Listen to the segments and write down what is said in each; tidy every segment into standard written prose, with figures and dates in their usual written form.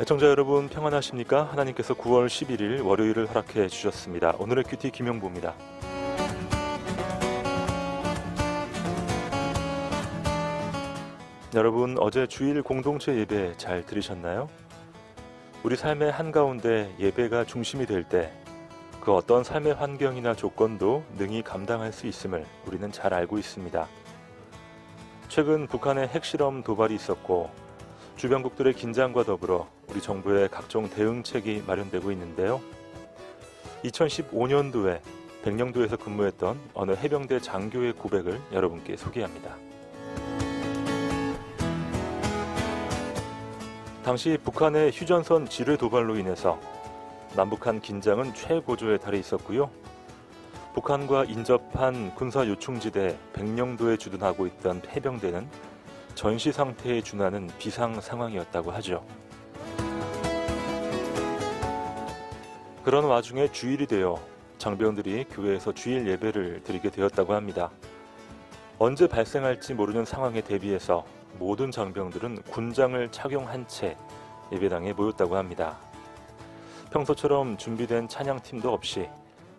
애청자 여러분 평안하십니까? 하나님께서 9월 11일 월요일을 허락해 주셨습니다. 오늘의 큐티 김용보입니다. 여러분 어제 주일 공동체 예배 잘 들으셨나요? 우리 삶의 한가운데 예배가 중심이 될 때 그 어떤 삶의 환경이나 조건도 능히 감당할 수 있음을 우리는 잘 알고 있습니다. 최근 북한의 핵실험 도발이 있었고 주변국들의 긴장과 더불어 우리 정부의 각종 대응책이 마련되고 있는데요. 2015년도에 백령도에서 근무했던 어느 해병대 장교의 고백을 여러분께 소개합니다. 당시 북한의 휴전선 지뢰 도발로 인해서 남북한 긴장은 최고조에 달해 있었고요. 북한과 인접한 군사 요충지대 백령도에 주둔하고 있던 해병대는 전시 상태에 준하는 비상 상황이었다고 하죠. 그런 와중에 주일이 되어 장병들이 교회에서 주일 예배를 드리게 되었다고 합니다. 언제 발생할지 모르는 상황에 대비해서 모든 장병들은 군장을 착용한 채 예배당에 모였다고 합니다. 평소처럼 준비된 찬양팀도 없이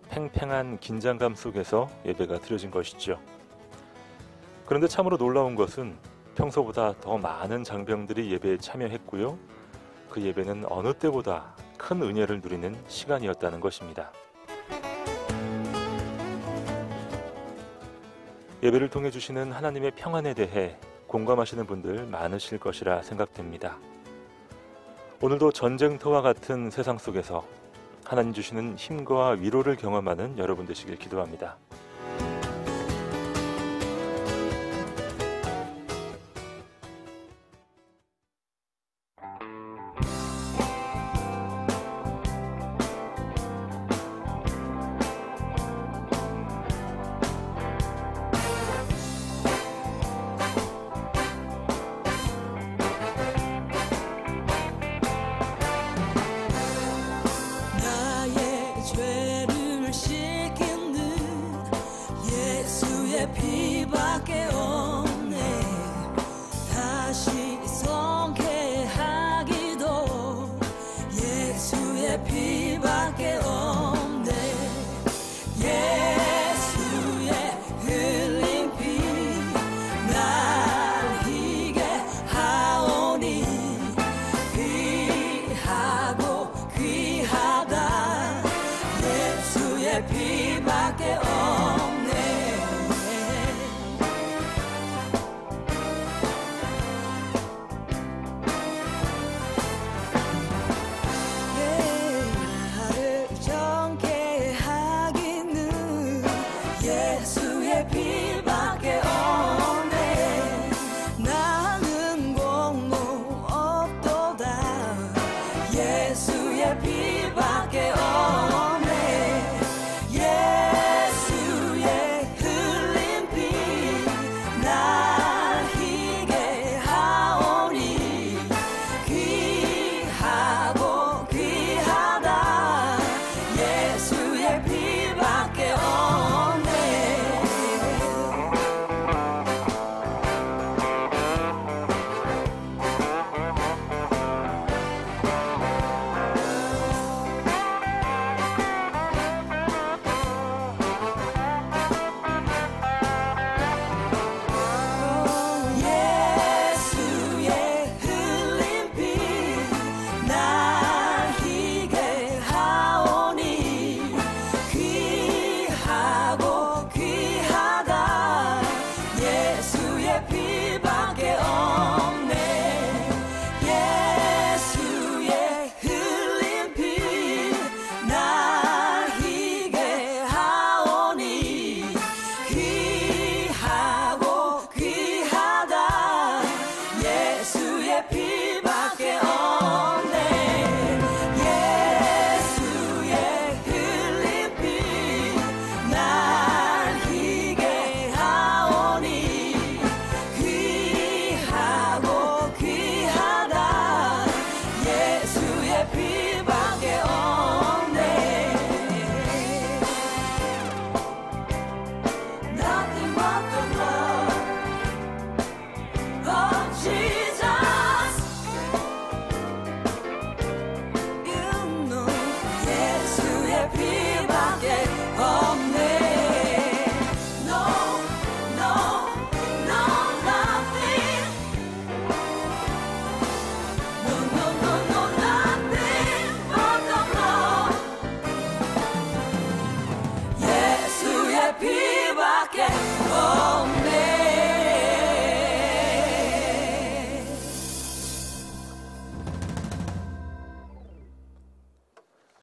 팽팽한 긴장감 속에서 예배가 드려진 것이죠. 그런데 참으로 놀라운 것은 평소보다 더 많은 장병들이 예배에 참여했고요. 그 예배는 어느 때보다 큰 은혜를 누리는 시간이었다는 것입니다. 예배를 통해 주시는 하나님의 평안에 대해 공감하시는 분들 많으실 것이라 생각됩니다. 오늘도 전쟁터와 같은 세상 속에서 하나님 주시는 힘과 위로를 경험하는 여러분 되시길 기도합니다. 죄를 씻기는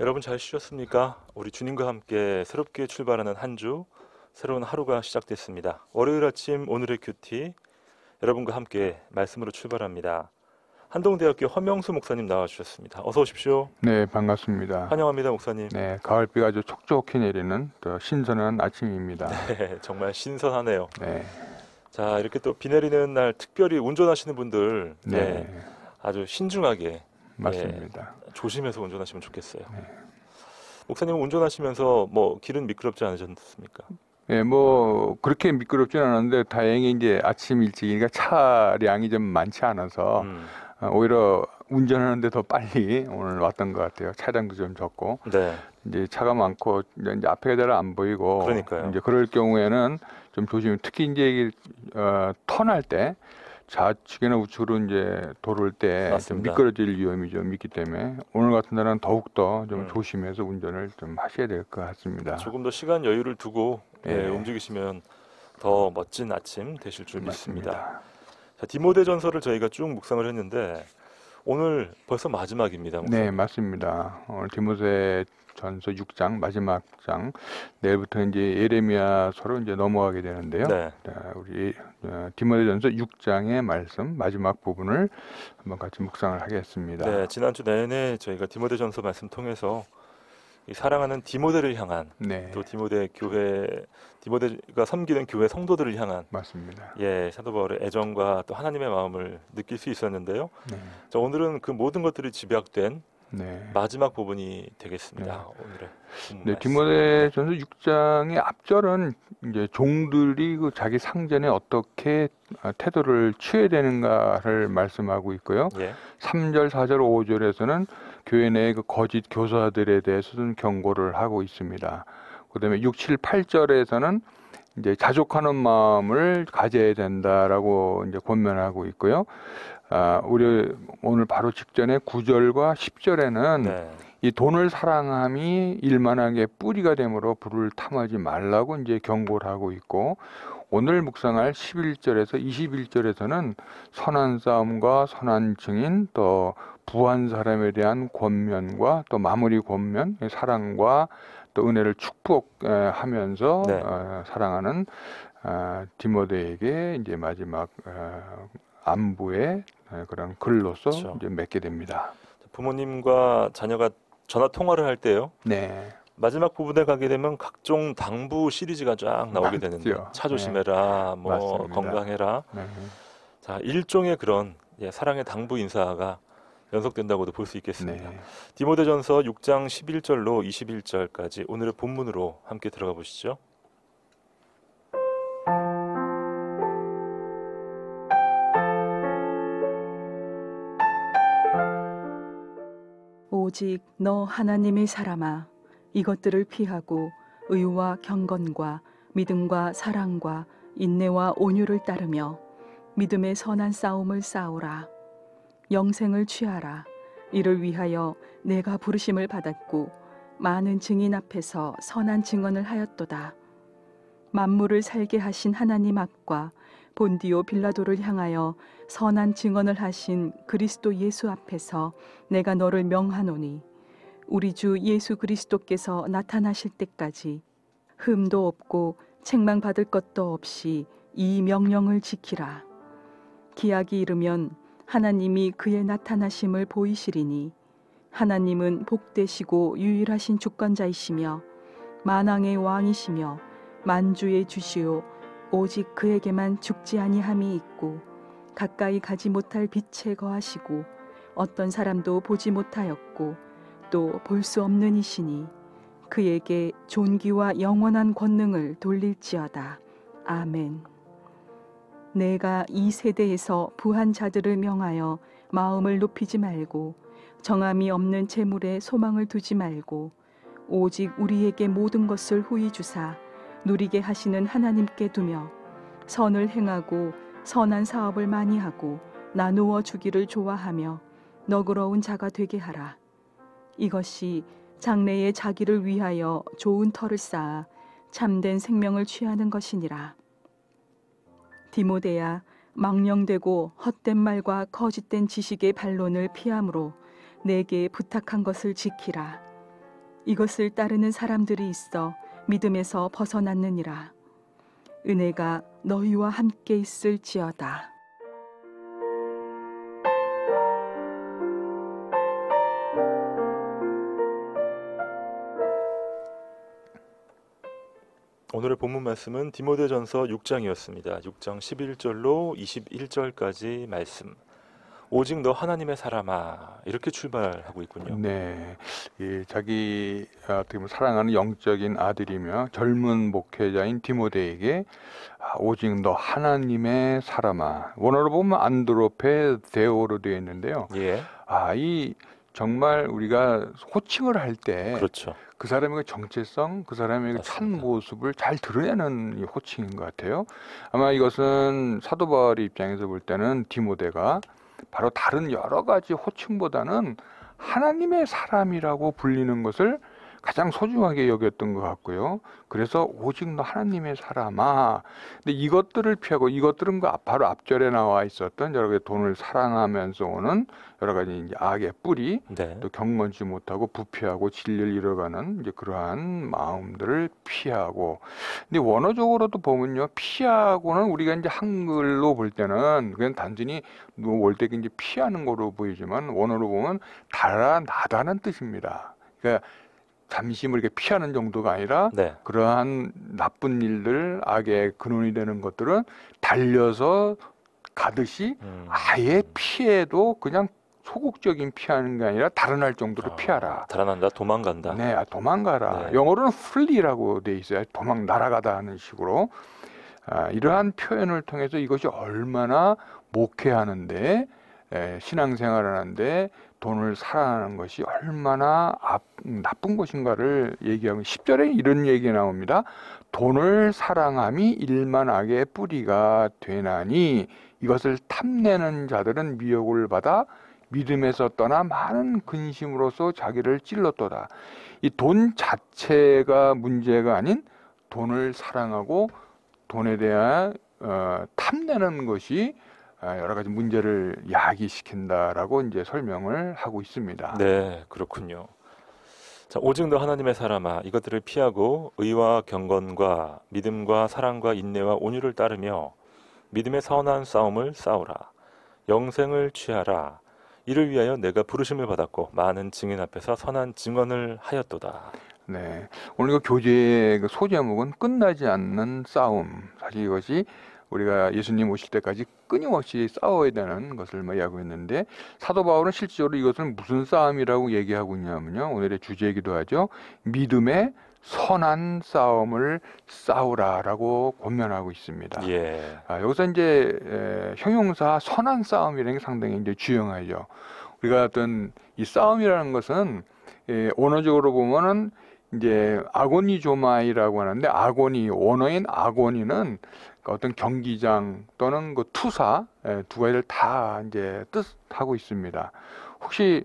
여러분 잘 쉬셨습니까? 우리 주님과 함께 새롭게 출발하는 한 주, 새로운 하루가 시작됐습니다. 월요일 아침 오늘의 큐티, 여러분과 함께 말씀으로 출발합니다. 한동대학교 허명수 목사님 나와주셨습니다. 어서 오십시오. 네, 반갑습니다. 환영합니다, 목사님. 네, 가을비가 아주 촉촉히 내리는 또 신선한 아침입니다. 네, 정말 신선하네요. 네, 자, 이렇게 또 비 내리는 날 특별히 운전하시는 분들 네, 아주 신중하게 맞습니다. 조심해서 운전하시면 좋겠어요. 네. 목사님은 운전하시면서 뭐 길은 미끄럽지 않으셨습니까? 네, 뭐 그렇게 미끄럽진 않았는데 다행히 이제 아침 일찍이니까 차량이 좀 많지 않아서 오히려 운전하는데 더 빨리 오늘 왔던 것 같아요. 차량도 좀 적고 네, 이제 차가 많고 이제 앞에가 잘 안 보이고 그러니까요. 이제 그럴 경우에는 좀 조심. 특히 이제 턴할 때 좌측이나 우측으로 이제 도를 때 좀 맞습니다. 미끄러질 위험이 좀 있기 때문에 오늘 같은 날은 더욱 더 좀 음. 조심해서 운전을 좀 하셔야 될 것 같습니다. 조금 더 시간 여유를 두고 네. 움직이시면 더 멋진 아침 되실 줄 믿습니다. 맞습니다. 자, 디모데전서를 저희가 쭉 묵상을 했는데 오늘 벌써 마지막입니다, 목사님. 네, 맞습니다. 오늘 디모데전서 6장 마지막 장, 내일부터 이제 예레미야서로 이제 넘어가게 되는데요. 네, 자, 우리 디모데전서 6장의 말씀 마지막 부분을 한번 같이 묵상을 하겠습니다. 네, 지난주 내내 저희가 디모데전서 말씀 통해서 이 사랑하는 디모데를 향한 네, 또 디모데가 섬기는 교회 성도들을 향한 맞습니다. 사도 바울의 애정과 또 하나님의 마음을 느낄 수 있었는데요. 네, 자, 오늘은 그 모든 것들이 집약된 네. 마지막 부분이 되겠습니다. 오늘의 네, 말씀. 디모데전서 6장의 앞절은 이제 종들이 그 자기 상전에 어떻게 태도를 취해야 되는가를 말씀하고 있고요. 예, 3절, 4절, 5절에서는 교회 내의 그 거짓 교사들에 대해서는 경고를 하고 있습니다. 그다음에 6, 7, 8절에서는 이제 자족하는 마음을 가져야 된다라고 이제 권면하고 있고요. 우리 오늘 바로 직전에 9절과 10절에는 네, 이 돈을 사랑함이 일만하게 뿌리가 되므로 불을 탐하지 말라고 이제 경고를 하고 있고, 오늘 묵상할 11절에서 21절에서는 선한 싸움과 선한 증인, 또 부한 사람에 대한 권면과 또 마무리 권면, 사랑과 또 은혜를 축복하면서 네. 사랑하는 디모데에게 이제 마지막 안부의 그런 글로서 그렇죠. 이제 맺게 됩니다. 부모님과 자녀가 전화 통화를 할 때요. 네, 마지막 부분에 가게 되면 각종 당부 시리즈가 쫙 나오게 되는데 맞죠. 차 조심해라, 뭐 맞습니다. 건강해라. 네. 자, 일종의 그런 사랑의 당부 인사가 연속된다고도 볼 수 있겠습니다. 네. 디모데전서 6장 11절로 21절까지 오늘의 본문으로 함께 들어가 보시죠. 오직 너 하나님의 사람아, 이것들을 피하고 의와 경건과 믿음과 사랑과 인내와 온유를 따르며 믿음의 선한 싸움을 싸우라. 영생을 취하라. 이를 위하여 내가 부르심을 받았고 많은 증인 앞에서 선한 증언을 하였도다. 만물을 살게 하신 하나님 앞과 본디오 빌라도를 향하여 선한 증언을 하신 그리스도 예수 앞에서 내가 너를 명하노니, 우리 주 예수 그리스도께서 나타나실 때까지 흠도 없고 책망받을 것도 없이 이 명령을 지키라. 기약이 이르면 하나님이 그의 나타나심을 보이시리니, 하나님은 복되시고 유일하신 주권자이시며 만왕의 왕이시며 만주의 주시오 오직 그에게만 죽지 아니함이 있고 가까이 가지 못할 빛에 거하시고 어떤 사람도 보지 못하였고 또 볼 수 없는 이시니 그에게 존귀와 영원한 권능을 돌릴지어다. 아멘. 내가 이 세대에서 부한 자들을 명하여 마음을 높이지 말고 정함이 없는 재물에 소망을 두지 말고 오직 우리에게 모든 것을 후히 주사 누리게 하시는 하나님께 두며 선을 행하고 선한 사업을 많이 하고 나누어 주기를 좋아하며 너그러운 자가 되게 하라. 이것이 장래에 자기를 위하여 좋은 터를 쌓아 참된 생명을 취하는 것이니라. 디모데야, 망령되고 헛된 말과 거짓된 지식의 반론을 피함으로 내게 부탁한 것을 지키라. 이것을 따르는 사람들이 있어 믿음에서 벗어났느니라. 은혜가 너희와 함께 있을지어다. 오늘의 본문 말씀은 디모데전서 6장이었습니다. 6장 11절로 21절까지 말씀. 오직 너 하나님의 사람아, 이렇게 출발하고 있군요. 네, 자기 어떻게 보면 사랑하는 영적인 아들이며 젊은 목회자인 디모데에게 오직 너 하나님의 사람아, 원어로 보면 안드로페 데오로 되어 있는데요. 예, 이 정말 우리가 호칭을 할 때 그렇죠. 그 사람의 정체성, 그 사람의 참 맞습니다. 모습을 잘 드러내는 이 호칭인 것 같아요. 아마 이것은 사도 바울의 입장에서 볼 때는 디모데가 바로 다른 여러 가지 호칭보다는 하나님의 사람이라고 불리는 것을 가장 소중하게 여겼던 것 같고요. 그래서 오직 너 하나님의 사람아. 근데 이것들을 피하고, 이것들은 바로 앞절에 나와 있었던 여러 가지 돈을 사랑하면서 오는 여러 가지 이제 악의 뿌리, 네, 또 경건치 못하고 부패하고 진리를 잃어가는 이제 그러한 마음들을 피하고. 근데 원어적으로도 보면요, 피하고는 우리가 이제 한글로 볼 때는 그냥 단순히 올 때 이제 피하는 거로 보이지만 원어로 보면 달아나다는 뜻입니다. 그러니까 잠시 이렇게 피하는 정도가 아니라 네, 그러한 나쁜 일들, 악의 근원이 되는 것들은 달려서 가듯이 아예 피해도 그냥 소극적인 피하는 게 아니라 달아날 정도로 피하라. 달아난다, 도망간다. 네, 도망가라. 네. 영어로는 flee라고 돼 있어요. 날아가다 하는 식으로. 이러한 표현을 통해서 이것이 얼마나 목회하는데, 신앙생활을 하는데 돈을 사랑하는 것이 얼마나 나쁜 것인가를 얘기하면 10절에 이런 얘기가 나옵니다. 돈을 사랑함이 일만 악의 뿌리가 되나니 이것을 탐내는 자들은 미혹을 받아 믿음에서 떠나 많은 근심으로써 자기를 찔렀도다. 이 돈 자체가 문제가 아닌 돈을 사랑하고 돈에 대한 탐내는 것이 여러 가지 문제를 야기시킨다라고 이제 설명을 하고 있습니다. 네, 그렇군요. 자, 오직 너 하나님의 사람아, 이것들을 피하고 의와 경건과 믿음과 사랑과 인내와 온유를 따르며 믿음의 선한 싸움을 싸우라. 영생을 취하라. 이를 위하여 내가 부르심을 받았고 많은 증인 앞에서 선한 증언을 하였도다. 네, 오늘 그 교재의 그 소제목은 끝나지 않는 싸움. 사실 이것이 우리가 예수님 오실 때까지 끊임없이 싸워야 되는 것을 이야기하고 있는데, 사도 바울은 실질적으로 이것을 무슨 싸움이라고 얘기하고 있냐면요, 오늘의 주제이기도 하죠. 믿음의 선한 싸움을 싸우라라고 권면하고 있습니다. 예, 여기서 이제 형용사 선한 싸움이라는 게 상당히 이제 주요하죠. 우리가 어떤 이 싸움이라는 것은 언어적으로 보면은 이제 아고니조마이라고 하는데, 원어인 아고니는 어떤 경기장 또는 그 투사, 두 가지를 다 이제 뜻하고 있습니다. 혹시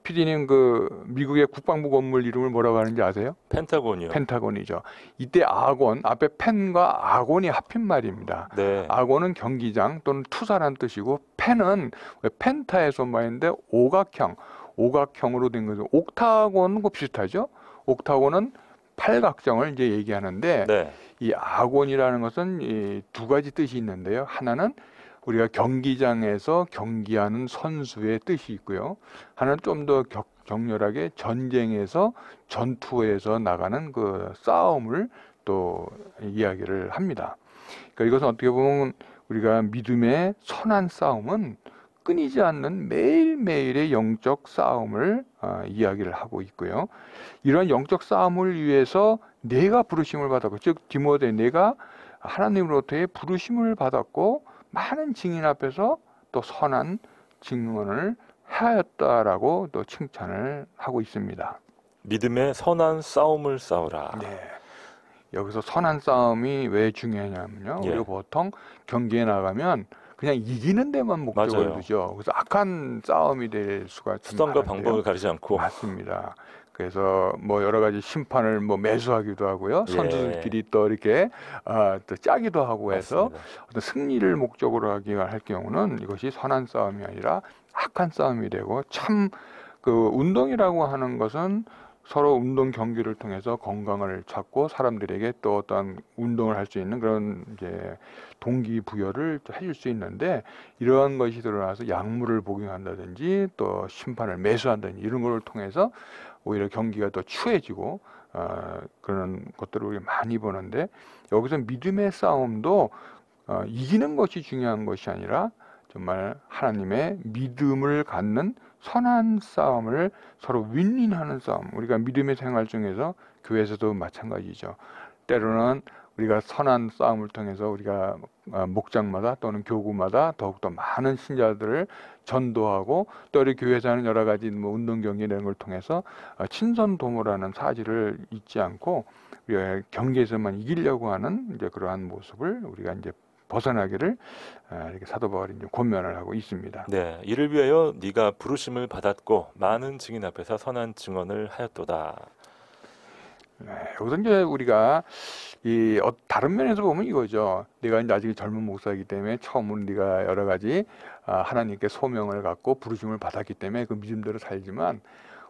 PD님 그 미국의 국방부 건물 이름을 뭐라고 하는지 아세요? 펜타곤이요. 펜타곤이죠. 이때 앞에 펜과 아곤이 합힌 말입니다. 네, 아곤은 경기장 또는 투사란 뜻이고, 펜은 펜타에서 말인데 오각형으로 된 거죠. 옥타곤과 비슷하죠. 옥타곤은 팔각정을 이제 얘기하는데, 네, 이 아곤이라는 것은 이 두 가지 뜻이 있는데요. 하나는 우리가 경기장에서 경기하는 선수의 뜻이 있고요. 하나는 좀 더 격렬하게 전투에서 나가는 그 싸움을 또 이야기를 합니다. 그러니까 이것은 어떻게 보면 우리가 믿음의 선한 싸움은 끊이지 않는 매일매일의 영적 싸움을 이야기를 하고 있고요. 이러한 영적 싸움을 위해서 내가 부르심을 받았고, 즉 디모데, 내가 하나님으로부터의 부르심을 받았고 많은 증인 앞에서 또 선한 증언을 하였다라고 또 칭찬을 하고 있습니다. 믿음의 선한 싸움을 싸우라. 네. 여기서 선한 싸움이 왜 중요하냐면요. 예. 우리가 보통 경기에 나가면 그냥 이기는 데만 목적을 맞아요. 두죠. 그래서 악한 싸움이 될 수가 참 수단과 많은데요. 방법을 가리지 않고. 맞습니다. 그래서 뭐 여러 가지 심판을 매수하기도 하고요. 예. 선수들끼리 또 이렇게 또 짜기도 하고 해서 맞습니다. 어떤 승리를 목적으로 할 경우는 이것이 선한 싸움이 아니라 악한 싸움이 되고, 참 그 운동이라고 하는 것은 서로 운동 경기를 통해서 건강을 찾고 사람들에게 또 어떤 운동을 할 수 있는 그런 이제 동기부여를 해줄 수 있는데, 이러한 것이 드러나서 약물을 복용한다든지 또 심판을 매수한다든지 이런 걸 통해서 오히려 경기가 더 추해지고 그런 것들을 우리가 많이 보는데, 여기서 믿음의 싸움도 이기는 것이 중요한 것이 아니라 정말 하나님의 믿음을 갖는 선한 싸움을 서로 윈윈하는 싸움. 우리가 믿음의 생활 중에서 교회에서도 마찬가지죠. 때로는 우리가 선한 싸움을 통해서 우리가 목장마다 또는 교구마다 더욱더 많은 신자들을 전도하고, 또 우리 교회에서 하는 여러 가지 뭐 운동 경기 이런 걸 통해서 친선도모라는 사실을 잊지 않고 우리가 경기에서만 이기려고 하는 이제 그러한 모습을 우리가 이제 벗어나기를 이렇게 사도 바울이 이제 권면을 하고 있습니다. 네, 이를 위하여 네가 부르심을 받았고 많은 증인 앞에서 선한 증언을 하였도다. 네, 여기서 이제 우리가 다른 면에서 보면 이거죠. 내가 이제 아직 젊은 목사이기 때문에 처음으로 네가 여러 가지 하나님께 소명을 갖고 부르심을 받았기 때문에 그 믿음대로 살지만,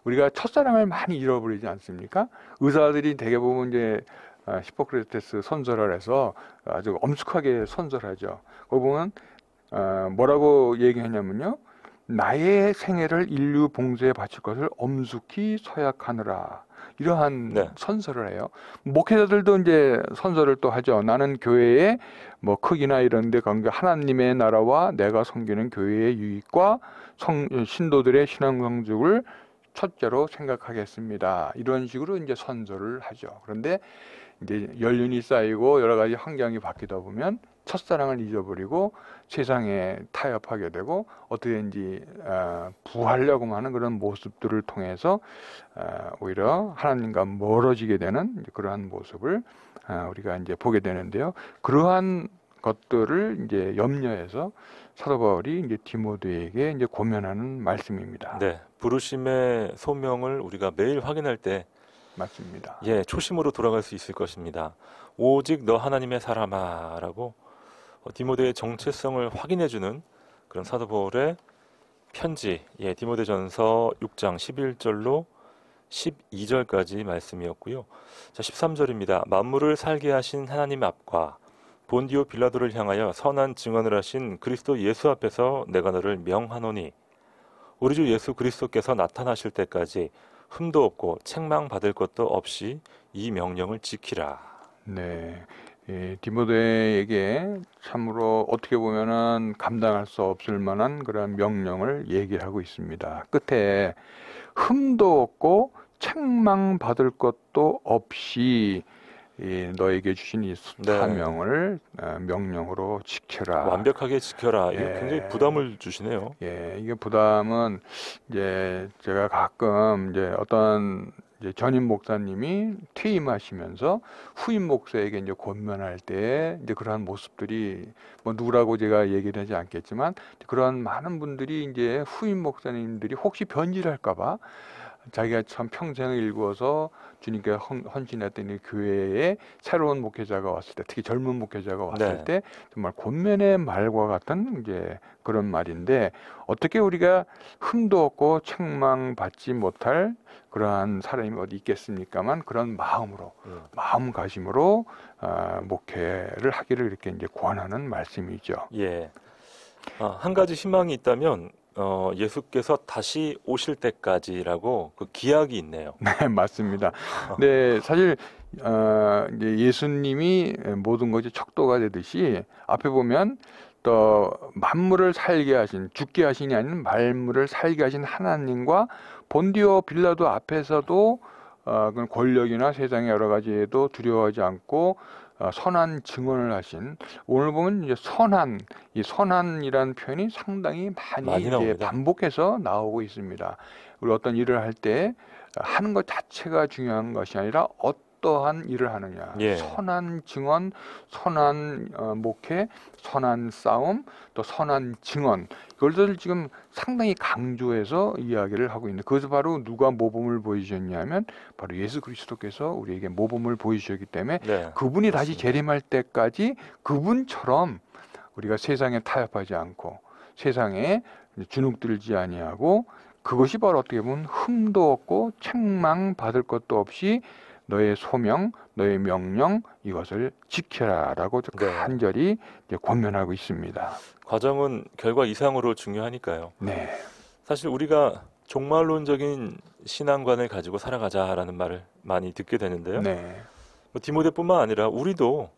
우리가 첫사랑을 많이 잃어버리지 않습니까? 의사들이 대개 보면 이제 히포크라테스 선설을 해서 아주 엄숙하게 선설하죠. 거기 보면 뭐라고 얘기했냐면요, 나의 생애를 인류 봉사에 바칠 것을 엄숙히 서약하느라, 이러한 네. 선설을 해요. 목회자들도 이제 선설을 또 하죠. 나는 교회의 뭐 크기나 이런 데 관계 하나님의 나라와 내가 섬기는 교회의 유익과 신도들의 신앙 성숙을 첫째로 생각하겠습니다. 이런 식으로 이제 선설을 하죠. 그런데 이제 연륜이 쌓이고 여러 가지 환경이 바뀌다 보면 첫사랑을 잊어버리고 세상에 타협하게 되고 어떻게든지 부하려고 하는 그런 모습들을 통해서 오히려 하나님과 멀어지게 되는 그러한 모습을 우리가 이제 보게 되는데요. 그러한 것들을 이제 염려해서 사도 바울이 이제 디모데에게 이제 고면하는 말씀입니다. 네, 부르심의 소명을 우리가 매일 확인할 때 맞습니다. 예, 초심으로 돌아갈 수 있을 것입니다. 오직 너 하나님의 사람아라고 디모데의 정체성을 확인해주는 그런 사도 바울의 편지, 예, 디모데전서 6장 11절로 12절까지 말씀이었고요. 자, 13절입니다. 만물을 살게 하신 하나님 앞과 본디오 빌라도를 향하여 선한 증언을 하신 그리스도 예수 앞에서 내가 너를 명하노니, 우리 주 예수 그리스도께서 나타나실 때까지 흠도 없고 책망받을 것도 없이 이 명령을 지키라. 네, 디모데에게 참으로 어떻게 보면은 감당할 수 없을 만한 그런 명령을 얘기하고 있습니다. 끝에 흠도 없고 책망받을 것도 없이 너에게 주신 이 사명을 명령으로 지켜라. 완벽하게 지켜라. 이게 예. 굉장히 부담을 주시네요. 예, 이게 부담은 이제 제가 가끔 이제 어떤 이제 전임 목사님이 퇴임하시면서 후임 목사에게 이제 권면할 때 이제 그러한 모습들이 뭐 누구라고 제가 얘기를 하지 않겠지만, 그러한 많은 분들이 이제 후임 목사님들이 혹시 변질할까봐 자기가 참 평생을 일구어서 주님께 헌신했던 이 교회에 새로운 목회자가 왔을 때, 특히 젊은 목회자가 왔을 네. 때 정말 권면의 말과 같은 이제 그런 말인데, 어떻게 우리가 흠도 없고 책망받지 못할 그러한 사람이 어디 있겠습니까만, 그런 마음으로 마음가짐으로 목회를 하기를 이렇게 이제 권하는 말씀이죠. 예. 한 가지 희망이 있다면 예수께서 다시 오실 때까지라고 그 기약이 있네요. 네, 맞습니다. 네, 사실 이제 예수님이 모든 것이 척도가 되듯이 앞에 보면 또 만물을 살게 하신, 죽게 하신이 아닌 만물을 살게 하신 하나님과 본디오 빌라도 앞에서도 그런 권력이나 세상의 여러 가지에도 두려워하지 않고 선한 증언을 하신, 오늘 보면 이제 이 선한이라는 표현이 상당히 많이 이제 나옵니다. 반복해서 나오고 있습니다. 우리 어떤 일을 할 때 하는 것 자체가 중요한 것이 아니라 어떠한 일을 하느냐, 예. 선한 증언, 선한 목회, 선한 싸움, 또 선한 증언, 이것을 지금 상당히 강조해서 이야기를 하고 있는데, 그것은 바로 누가 모범을 보이셨냐면 바로 예수 그리스도께서 우리에게 모범을 보이셨기 때문에 네. 그분이 다시 맞습니다. 재림할 때까지 그분처럼 우리가 세상에 타협하지 않고 세상에 주눅들지 아니하고 그것이 바로 어떻게 보면 흠도 없고 책망 받을 것도 없이 너의 소명, 너의 명령 이것을 지켜라라고 네. 간절히 이제 권면하고 있습니다. 과정은 결과 이상으로 중요하니까요. 네, 사실 우리가 종말론적인 신앙관을 가지고 살아가자라는 말을 많이 듣게 되는데요. 네, 뭐 디모데뿐만 아니라 우리도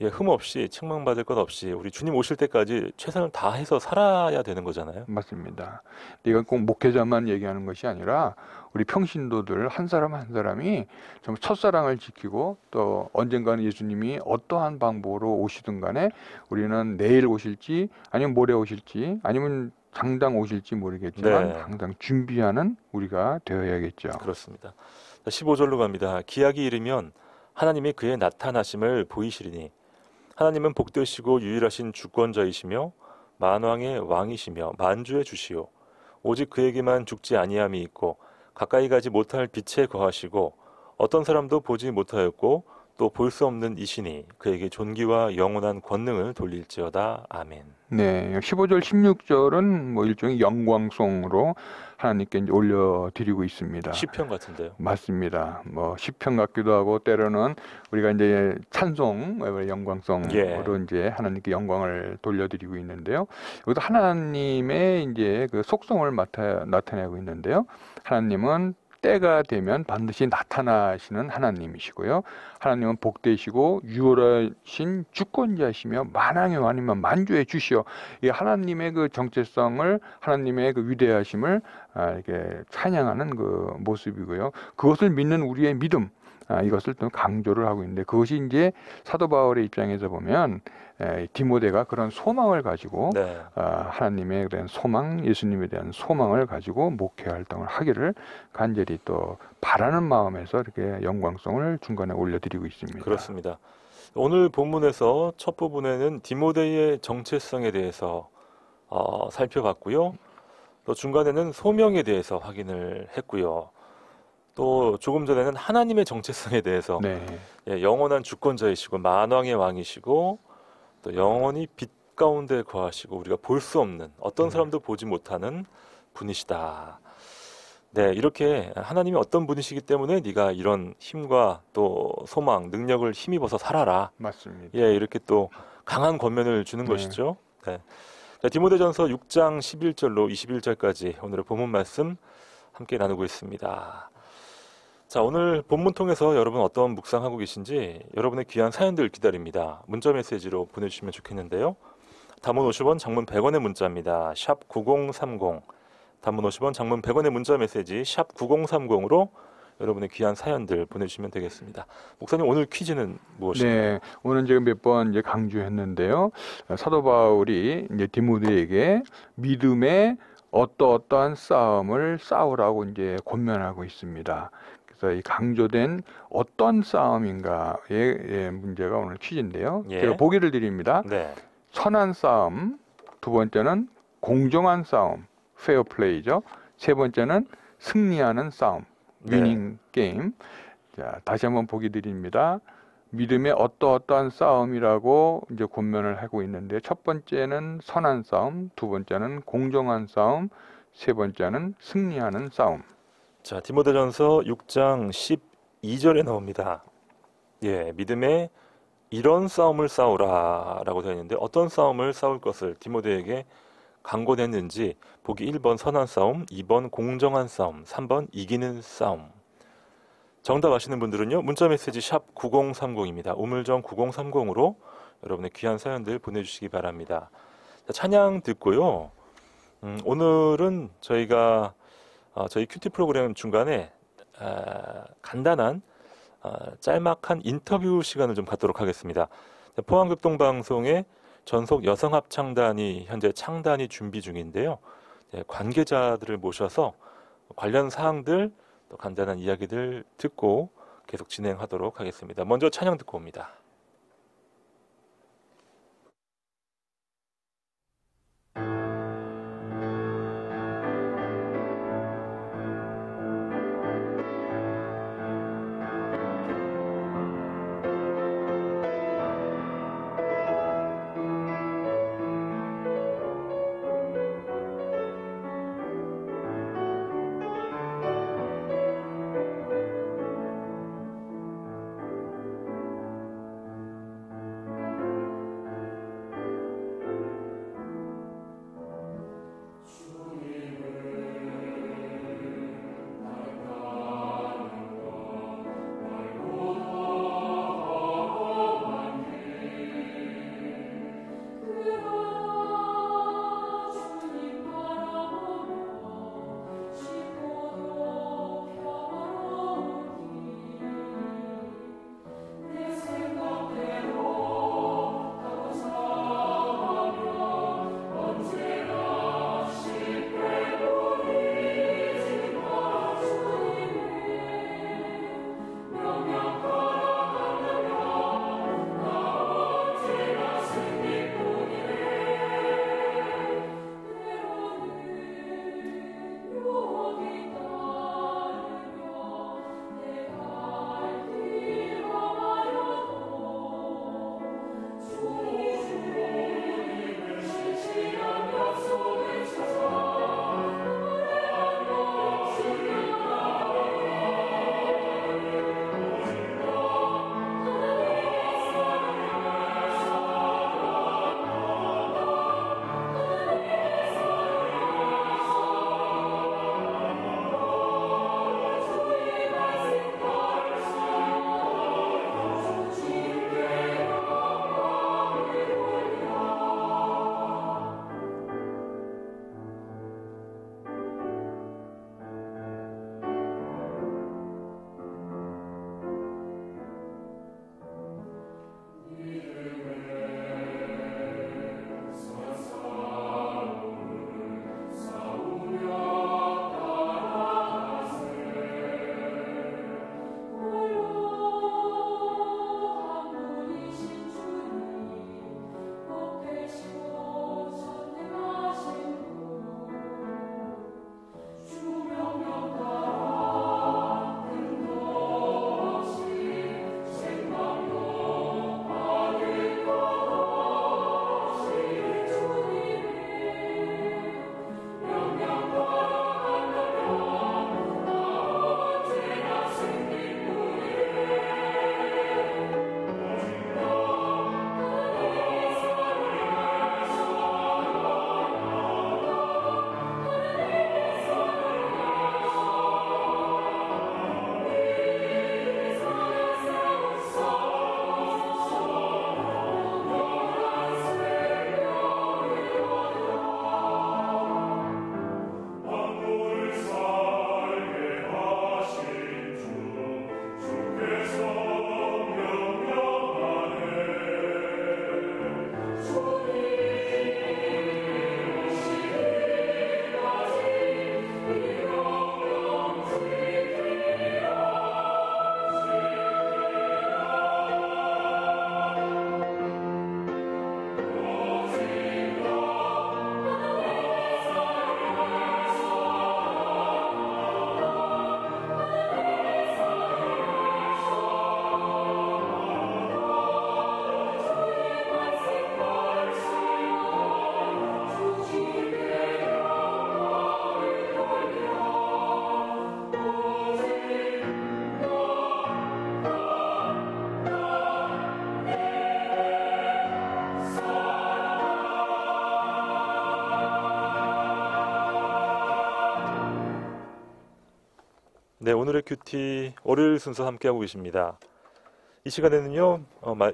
흠 없이 책망받을 것 없이 우리 주님 오실 때까지 최선을 다해서 살아야 되는 거잖아요. 맞습니다. 이건 꼭 목회자만 얘기하는 것이 아니라 우리 평신도들 한 사람 한 사람이 정말 첫사랑을 지키고 또 언젠가는 예수님이 어떠한 방법으로 오시든 간에 우리는 내일 오실지 아니면 모레 오실지 아니면 당장 오실지 모르겠지만 네. 항상 준비하는 우리가 되어야겠죠. 그렇습니다. 15절로 갑니다. 기약이 이르면 하나님이 그의 나타나심을 보이시리니 하나님은 복되시고 유일하신 주권자이시며 만왕의 왕이시며 만주의 주시오. 오직 그에게만 죽지 아니함이 있고 가까이 가지 못할 빛에 거하시고 어떤 사람도 보지 못하였고 또 볼 수 없는 이시니 그에게 존귀와 영원한 권능을 돌릴지어다. 아멘. 네, 15절, 16절은 뭐 일종의 영광송으로 하나님께 이제 올려드리고 있습니다. 시편 같은데요. 맞습니다. 뭐 시편 같기도 하고 때로는 우리가 이제 찬송, 영광송으로 예. 이제 하나님께 영광을 돌려드리고 있는데요. 여기도 하나님의 이제 그 속성을 나타내고 있는데요. 하나님은 때가 되면 반드시 나타나시는 하나님이시고요. 하나님은 복되시고 유월하신 주권자시며 만왕의 왕이면 만주의 주시오. 이 하나님의 그 정체성을 하나님의 그 위대하심을 이렇게 찬양하는 그 모습이고요. 그것을 믿는 우리의 믿음 이것을 또 강조를 하고 있는데 그것이 이제 사도 바울의 입장에서 보면 디모데가 그런 소망을 가지고 네. 하나님에 대한 소망, 예수님에 대한 소망을 가지고 목회 활동을 하기를 간절히 또 바라는 마음에서 이렇게 영광송을 중간에 올려드리고 있습니다. 그렇습니다. 오늘 본문에서 첫 부분에는 디모데의 정체성에 대해서 살펴봤고요. 또 중간에는 소명에 대해서 확인을 했고요. 또 조금 전에는 하나님의 정체성에 대해서 네, 영원한 주권자이시고 만왕의 왕이시고 또 영원히 빛 가운데 거하시고 우리가 볼 수 없는 어떤 사람도 보지 못하는 분이시다. 네, 이렇게 하나님이 어떤 분이시기 때문에 네가 이런 힘과 또 소망, 능력을 힘입어서 살아라. 맞습니다. 예, 이렇게 또 강한 권면을 주는 네. 것이죠. 네. 자, 디모데전서 6장 11절로 21절까지 오늘의 본문 말씀 함께 나누고 있습니다. 자, 오늘 본문 통해서 여러분 어떤 묵상하고 계신지 여러분의 귀한 사연들 기다립니다. 문자 메시지로 보내주시면 좋겠는데요. 단문 50원, 장문 100원의 문자입니다. 샵 9030, 단문 50원, 장문 100원의 문자 메시지 샵 9030으로 여러분의 귀한 사연들 보내주시면 되겠습니다. 목사님, 오늘 퀴즈는 무엇인가요? 네, 오늘 제가 몇 번 이제 강조했는데요. 사도 바울이 이제 디모데에게 믿음의 어떠한 싸움을 싸우라고 이제 권면하고 있습니다. 그래서 이 강조된 어떤 싸움인가의 문제가 오늘 퀴즈인데요. 예. 제가 보기를 드립니다. 네. 선한 싸움, 두 번째는 공정한 싸움, 페어 플레이죠. 세 번째는 승리하는 싸움, 위닝 게임. 자, 다시 한번 보기 드립니다. 믿음의 어떠한 싸움이라고 이제 권면을 하고 있는데 첫 번째는 선한 싸움, 두 번째는 공정한 싸움, 세 번째는 승리하는 싸움. 자, 디모데전서 6장 12절에 나옵니다. 예, 믿음의 이런 싸움을 싸우라라고 되어 있는데 어떤 싸움을 싸울 것을 디모데에게 강권했는지 보기 1번 선한 싸움, 2번 공정한 싸움, 3번 이기는 싸움. 정답 아시는 분들은요. 문자 메시지 샵 9030입니다. 우물정 9030으로 여러분의 귀한 사연들 보내주시기 바랍니다. 자, 찬양 듣고요. 오늘은 저희가 저희 큐티 프로그램 중간에 간단한 짤막한 인터뷰 시간을 좀 갖도록 하겠습니다. 포항극동방송의 전속 여성합창단이 현재 창단이 준비 중인데요. 관계자들을 모셔서 관련 사항들 또 간단한 이야기들 듣고 계속 진행하도록 하겠습니다. 먼저 찬양 듣고 옵니다. 네, 오늘의 큐티 월요일 순서 함께하고 계십니다. 이 시간에는요,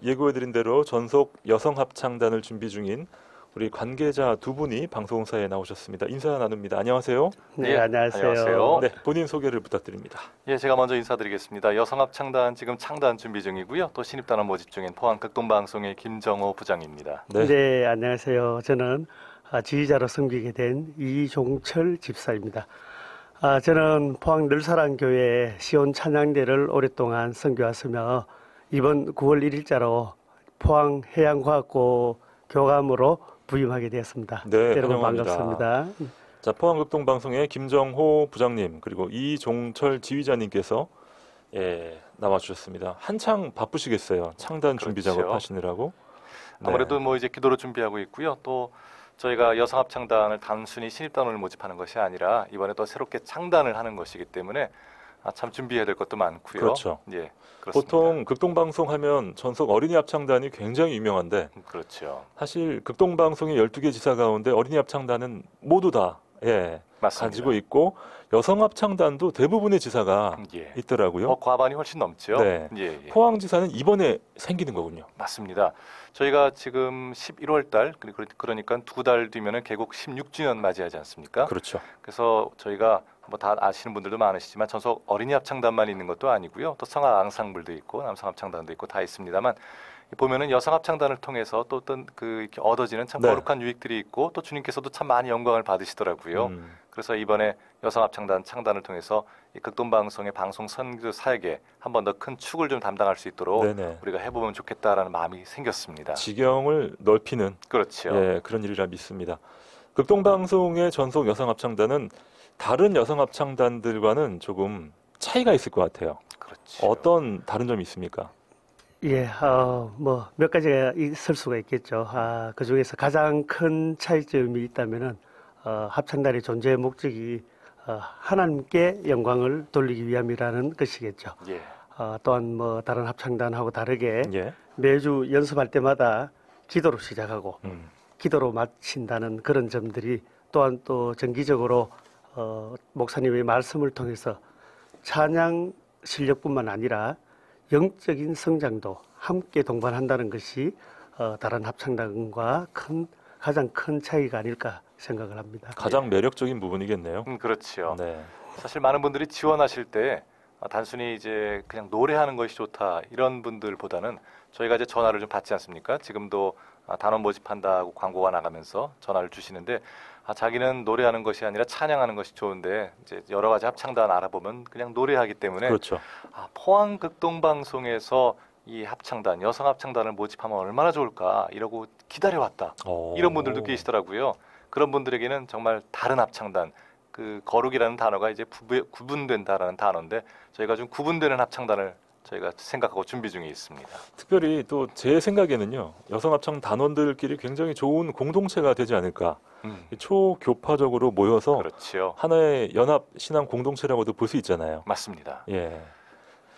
예고해드린 대로 전속 여성합창단을 준비 중인 우리 관계자 두 분이 방송사에 나오셨습니다. 인사 나눕니다. 안녕하세요. 네, 예, 안녕하세요. 안녕하세요. 네, 본인 소개를 부탁드립니다. 예, 제가 먼저 인사드리겠습니다. 여성합창단 지금 창단 준비 중이고요. 또 신입단원 모집 중인 포항극동방송의 김정호 부장입니다. 네, 안녕하세요. 저는 지휘자로 섬기게 된 이종철 집사입니다. 저는 포항 늘사랑교회 시온 찬양대를 오랫동안 섬겨왔으며 이번 9월 1일자로 포항 해양과학고 교감으로 부임하게 되었습니다. 네, 여러분 환영합니다. 반갑습니다. 자, 포항극동방송의 김정호 부장님 그리고 이종철 지휘자님께서 나와주셨습니다. 한창 바쁘시겠어요. 창단 준비 그렇죠. 작업하시느라고. 네. 아무래도 뭐 이제 기도로 준비하고 있고요. 또 저희가 여성합창단을 단순히 신입단원을 모집하는 것이 아니라 이번에 또 새롭게 창단을 하는 것이기 때문에 참 준비해야 될 것도 많고요. 그렇죠. 예, 그렇습니다. 보통 극동방송 하면 전속 어린이 합창단이 굉장히 유명한데 그렇죠. 사실 극동방송의 12개 지사 가운데 어린이 합창단은 모두 다 맞습니다. 가지고 있고 여성 합창단도 대부분의 지사가 예. 있더라고요. 과반이 훨씬 넘죠. 네. 예, 예. 포항지사는 이번에 생기는 거군요. 맞습니다. 저희가 지금 11월 달 그러니까 2달 뒤면은 개국 16주년 맞이하지 않습니까? 그렇죠. 그래서 저희가 뭐 다 아시는 분들도 많으시지만 전속 어린이 합창단만 있는 것도 아니고요. 또 성악 앙상블도 있고 남성 합창단도 있고 다 있습니다만 보면은 여성 합창단을 통해서 또 어떤 이렇게 얻어지는 참 네. 거룩한 유익들이 있고 또 주님께서도 참 많이 영광을 받으시더라고요. 그래서 이번에 여성 합창단 창단을 통해서 이 극동방송의 방송 선교 사역에 한 번 더 큰 축을 좀 담당할 수 있도록 네네. 우리가 해보면 좋겠다라는 마음이 생겼습니다. 지경을 넓히는 그렇죠. 그런 일이라 믿습니다. 극동방송의 전속 여성 합창단은 다른 여성 합창단들과는 조금 차이가 있을 것 같아요. 그렇죠. 어떤 다른 점이 있습니까? 예, 뭐 몇 가지가 있을 수가 있겠죠. 그 중에서 가장 큰 차이점이 있다면은 합창단의 존재의 목적이 하나님께 영광을 돌리기 위함이라는 것이겠죠. 예. 또한 뭐 다른 합창단하고 다르게 예. 매주 연습할 때마다 기도로 시작하고 음. 기도로 마친다는 그런 점들이 또한 또 정기적으로 목사님의 말씀을 통해서 찬양 실력뿐만 아니라 영적인 성장도 함께 동반한다는 것이 다른 합창단과 가장 큰 차이가 아닐까 생각을 합니다. 가장 매력적인 부분이겠네요. 그렇죠. 네. 사실 많은 분들이 지원하실 때 단순히 이제 그냥 노래하는 것이 좋다 이런 분들보다는 저희가 이제 전화를 좀 받지 않습니까? 지금도 단원 모집한다고 광고가 나가면서 전화를 주시는데 자기는 노래하는 것이 아니라 찬양하는 것이 좋은데 이제 여러 가지 합창단 알아보면 그냥 노래하기 때문에 그렇죠. 포항 극동방송에서 이 합창단 여성 합창단을 모집하면 얼마나 좋을까 이러고 기다려왔다 이런 분들도 계시더라고요. 그런 분들에게는 정말 다른 합창단 그 거룩이라는 단어가 이제 구분된다라는 단어인데 저희가 좀 구분되는 합창단을 저희가 생각하고 준비 중에 있습니다. 특별히 또 제 생각에는요. 여성 합창 단원들끼리 굉장히 좋은 공동체가 되지 않을까. 초교파적으로 모여서 그렇죠. 하나의 연합 신앙 공동체라고도 볼 수 있잖아요. 맞습니다. 예.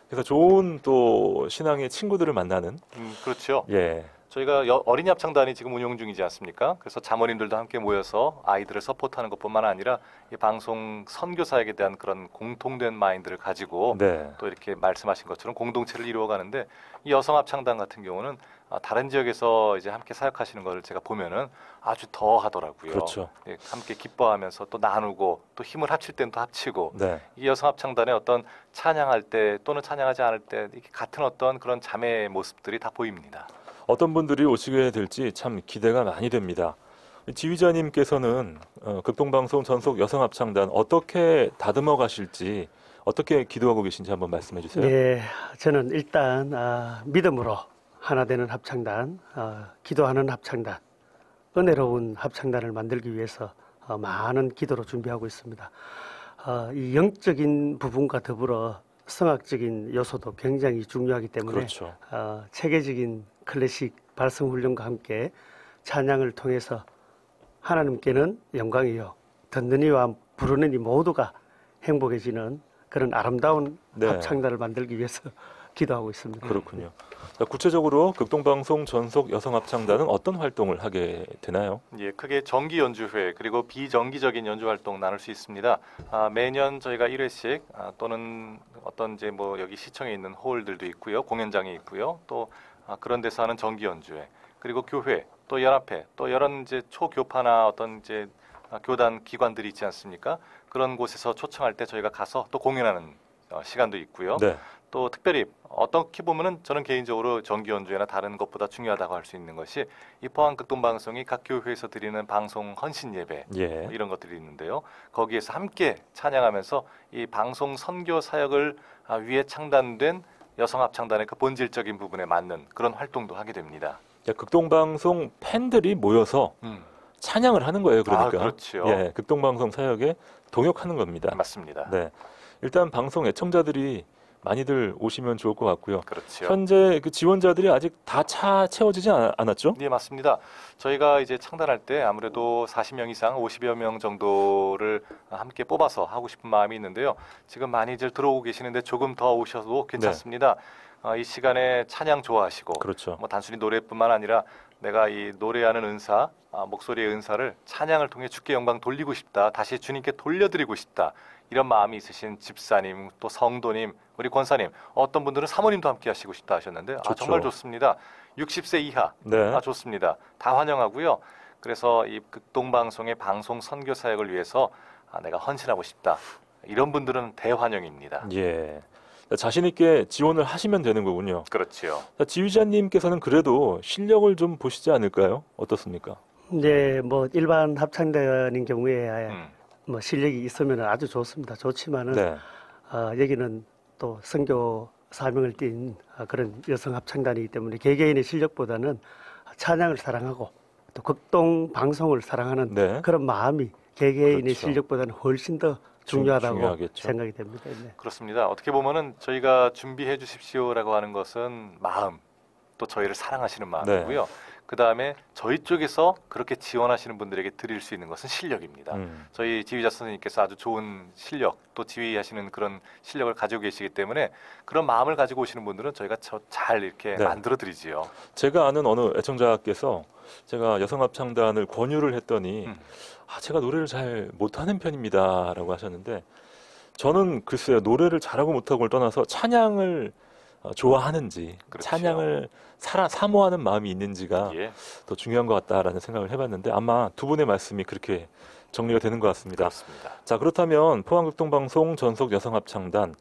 그래서 좋은 또 신앙의 친구들을 만나는 그렇죠. 예. 저희가 어린이 합창단이 지금 운영 중이지 않습니까? 그래서 자모님들도 함께 모여서 아이들을 서포트하는 것뿐만 아니라 이 방송 선교사역에 대한 그런 공통된 마인드를 가지고 네. 또 이렇게 말씀하신 것처럼 공동체를 이루어가는데 이 여성 합창단 같은 경우는 다른 지역에서 이제 함께 사역하시는 것을 제가 보면은 아주 더 하더라고요. 그렇죠. 예, 함께 기뻐하면서 또 나누고 또 힘을 합칠 때는 또 합치고 네. 이 여성 합창단의 어떤 찬양할 때 또는 찬양하지 않을 때 이렇게 같은 어떤 그런 자매의 모습들이 다 보입니다. 어떤 분들이 오시게 될지 참 기대가 많이 됩니다. 지휘자님께서는 극동방송 전속 여성 합창단 어떻게 다듬어 가실지 어떻게 기도하고 계신지 한번 말씀해 주세요. 네, 저는 일단 믿음으로 하나 되는 합창단, 기도하는 합창단, 은혜로운 합창단을 만들기 위해서 많은 기도로 준비하고 있습니다. 이 영적인 부분과 더불어 성악적인 요소도 굉장히 중요하기 때문에 그렇죠. 체계적인 클래식 발성 훈련과 함께 찬양을 통해서 하나님께는 영광이요 듣는 이와 부르는 이 모두가 행복해지는 그런 아름다운 네. 합창단을 만들기 위해서 기도하고 있습니다. 그렇군요. 자, 구체적으로 극동방송 전속 여성합창단은 어떤 활동을 하게 되나요? 예, 크게 정기 연주회 그리고 비정기적인 연주 활동 나눌 수 있습니다. 매년 저희가 1회씩 또는 어떤 이제 뭐 여기 시청에 있는 홀들도 있고요, 공연장이 있고요, 또 그런 데서 하는 정기 연주회 그리고 교회 또 연합회 또 여러 이제 초교파나 어떤 이제 교단 기관들이 있지 않습니까? 그런 곳에서 초청할 때 저희가 가서 또 공연하는 시간도 있고요. 네. 또 특별히 어떻게 보면은 저는 개인적으로 정기 연주회나 다른 것보다 중요하다고 할 수 있는 것이 이 포항 극동방송이 각 교회에서 드리는 방송 헌신 예배 예. 이런 것들이 있는데요. 거기에서 함께 찬양하면서 이 방송 선교 사역을 위해 창단된 여성 합창단의 그 본질적인 부분에 맞는 그런 활동도 하게 됩니다. 자, 극동방송 팬들이 모여서 찬양을 하는 거예요. 그러니까. 그렇죠. 예, 극동방송 사역에 동역하는 겁니다. 맞습니다. 네. 일단 방송 애청자들이 많이들 오시면 좋을 것 같고요. 그렇죠. 현재 그 지원자들이 아직 다 채워지지 않았죠? 네, 맞습니다. 저희가 이제 창단할 때 아무래도 40명 이상, 50여 명 정도를 함께 뽑아서 하고 싶은 마음이 있는데요. 지금 많이들 들어오고 계시는데 조금 더 오셔도 괜찮습니다. 이 시간에 찬양 좋아하시고, 그렇죠. 뭐 단순히 노래뿐만 아니라 내가 이 노래하는 은사, 목소리의 은사를 찬양을 통해 주께 영광 돌리고 싶다, 다시 주님께 돌려드리고 싶다. 이런 마음이 있으신 집사님, 또 성도님, 우리 권사님, 어떤 분들은 사모님도 함께 하시고 싶다 하셨는데 정말 좋습니다. 60세 이하 네. 좋습니다. 다 환영하고요. 그래서 이 극동방송의 방송 선교 사역을 위해서 내가 헌신하고 싶다. 이런 분들은 대환영입니다. 예. 자신 있게 지원을 하시면 되는 거군요. 그렇죠. 자, 지휘자님께서는 그래도 실력을 좀 보시지 않을까요? 어떻습니까? 이제 뭐 일반 합창단인 경우에 뭐 실력이 있으면 아주 좋습니다. 좋지만은 네. 여기는 또 선교 사명을 띈 그런 여성 합창단이기 때문에 개개인의 실력보다는 찬양을 사랑하고 또 극동 방송을 사랑하는 네. 그런 마음이 개개인의 그렇죠. 실력보다는 훨씬 더 중요하다고 중요하겠죠. 생각이 됩니다. 네. 그렇습니다. 어떻게 보면은 저희가 준비해 주십시오라고 하는 것은 마음, 또 저희를 사랑하시는 마음이고요. 그 다음에 저희 쪽에서 그렇게 지원하시는 분들에게 드릴 수 있는 것은 실력입니다. 저희 지휘자 선생님께서 아주 좋은 실력, 또 지휘하시는 그런 실력을 가지고 계시기 때문에 그런 마음을 가지고 오시는 분들은 저희가 잘 이렇게 네. 만들어 드리지요. 제가 아는 어느 애청자께서 제가 여성합창단을 권유를 했더니 제가 노래를 잘 못하는 편입니다라고 하셨는데 저는 글쎄요, 노래를 잘하고 못하고를 떠나서 찬양을 좋아하는지, 그렇죠. 찬양을 사모하는 마음이 있는지가 예, 더 중요한 것 같다라는 생각을 해봤는데 아마 두 분의 말씀이 그렇게 정리가 되는 것 같습니다. 그렇습니다. 자, 그렇다면 포항극동방송 전속 여성합창단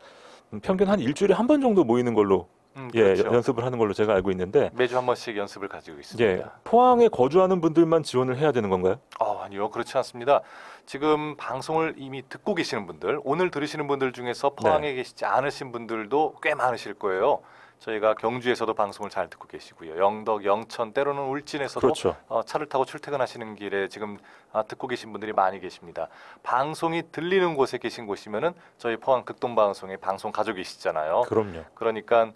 평균 한 일주일에 한 번 정도 모이는 걸로 그렇죠. 연습을 하는 걸로 제가 알고 있는데 매주 한 번씩 연습을 가지고 있습니다. 포항에 거주하는 분들만 지원을 해야 되는 건가요? 아니요, 그렇지 않습니다. 지금 방송을 이미 듣고 계시는 분들, 오늘 들으시는 분들 중에서 포항에 계시지 않으신 분들도 꽤 많으실 거예요. 저희가 경주에서도 방송을 잘 듣고 계시고요. 영덕, 영천, 때로는 울진에서도 그렇죠. 차를 타고 출퇴근하시는 길에 지금 듣고 계신 분들이 많이 계십니다. 방송이 들리는 곳에 계신 곳이면은 저희 포항 극동방송의 방송 가족이시잖아요. 그럼요. 그러니까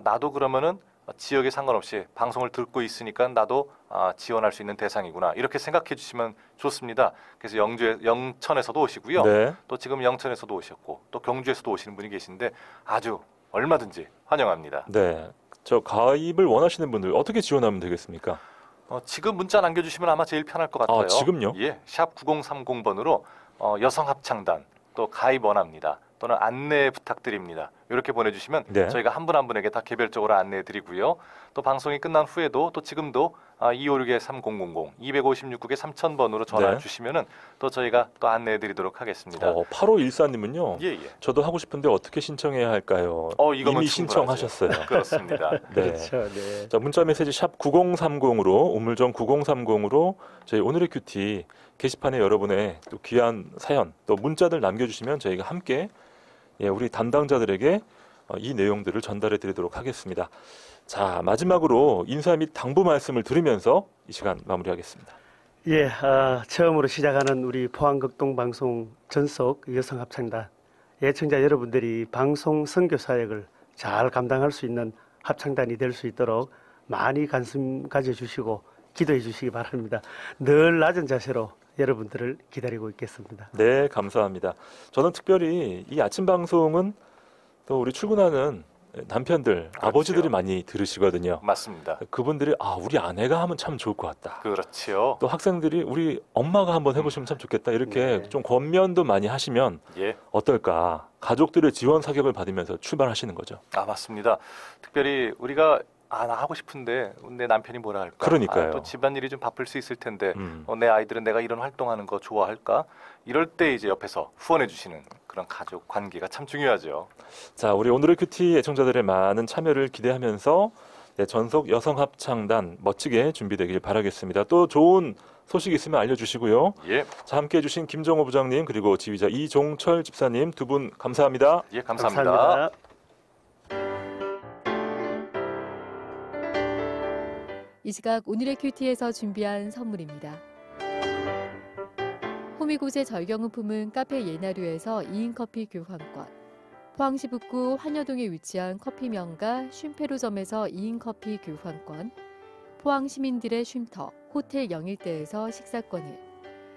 나도 그러면은 지역에 상관없이 방송을 듣고 있으니까 나도 지원할 수 있는 대상이구나 이렇게 생각해 주시면 좋습니다. 그래서 영천에서도 오시고요. 네. 또 지금 영천에서도 오셨고 또 경주에서도 오시는 분이 계신데 아주 얼마든지 환영합니다. 네. 저 가입을 원하시는 분들 어떻게 지원하면 되겠습니까? 지금 문자 남겨주시면 아마 제일 편할 것 같아요. 지금요? 예, 샵 9030번으로 여성 합창단 또 가입 원합니다. 또는 안내 부탁드립니다. 이렇게 보내주시면 저희가 한 분 한 분에게 다 개별적으로 안내해드리고요. 또 방송이 끝난 후에도 또 지금도 256-3000, 256국에 3000번으로 전화 주시면은 또 저희가 또 안내해드리도록 하겠습니다. 8514님은요. 예. 저도 하고 싶은데 어떻게 신청해야 할까요? 이미 신청하셨어요. 그렇습니다. 네. 그렇죠. 네. 자, 문자 메시지 샵 9030으로 우물정 9030으로 저희 오늘의 큐티 게시판에 여러분의 또 귀한 사연 또 문자들 남겨주시면 저희가 함께 우리 담당자들에게 이 내용들을 전달해 드리도록 하겠습니다. 자, 마지막으로 인사 및 당부 말씀을 들으면서 이 시간 마무리하겠습니다. 예, 처음으로 시작하는 우리 포항극동방송 전속 여성합창단 애청자 여러분들이 방송 선교 사역을 잘 감당할 수 있는 합창단이 될 수 있도록 많이 관심 가져주시고 기도해 주시기 바랍니다. 늘 낮은 자세로 여러분들을 기다리고 있겠습니다. 네, 감사합니다. 저는 특별히 이 아침 방송은 또 우리 출근하는 남편들, 아버지들이 많이 들으시거든요. 맞습니다. 그분들이 우리 아내가 하면 참 좋을 것 같다. 그렇지요. 또 학생들이 우리 엄마가 한번 해보시면 참 좋겠다. 이렇게 네. 좀 권면도 많이 하시면 예. 어떨까? 가족들의 지원 사격을 받으면서 출발하시는 거죠. 맞습니다. 특별히 우리가 나 하고 싶은데 내 남편이 뭐라 할까? 그러니까요. 또 집안일이 좀 바쁠 수 있을 텐데 음. 내 아이들은 내가 이런 활동하는 거 좋아할까? 이럴 때 이제 옆에서 후원해 주시는 그런 가족 관계가 참 중요하죠. 자, 우리 오늘의 큐티 애청자들의 많은 참여를 기대하면서 전속 여성 합창단 멋지게 준비되길 바라겠습니다. 또 좋은 소식 있으면 알려주시고요. 예, 자, 함께해 주신 김정호 부장님 그리고 지휘자 이종철 집사님 두 분 감사합니다. 예, 감사합니다. 감사합니다. 이 시각 오늘의 큐티에서 준비한 선물입니다. 호미곶의 절경은품은 카페 예나류에서 2인 커피 교환권, 포항시 북구 환여동에 위치한 커피 명가 쉼페로점에서 2인 커피 교환권, 포항 시민들의 쉼터 호텔 영일대에서 식사권을,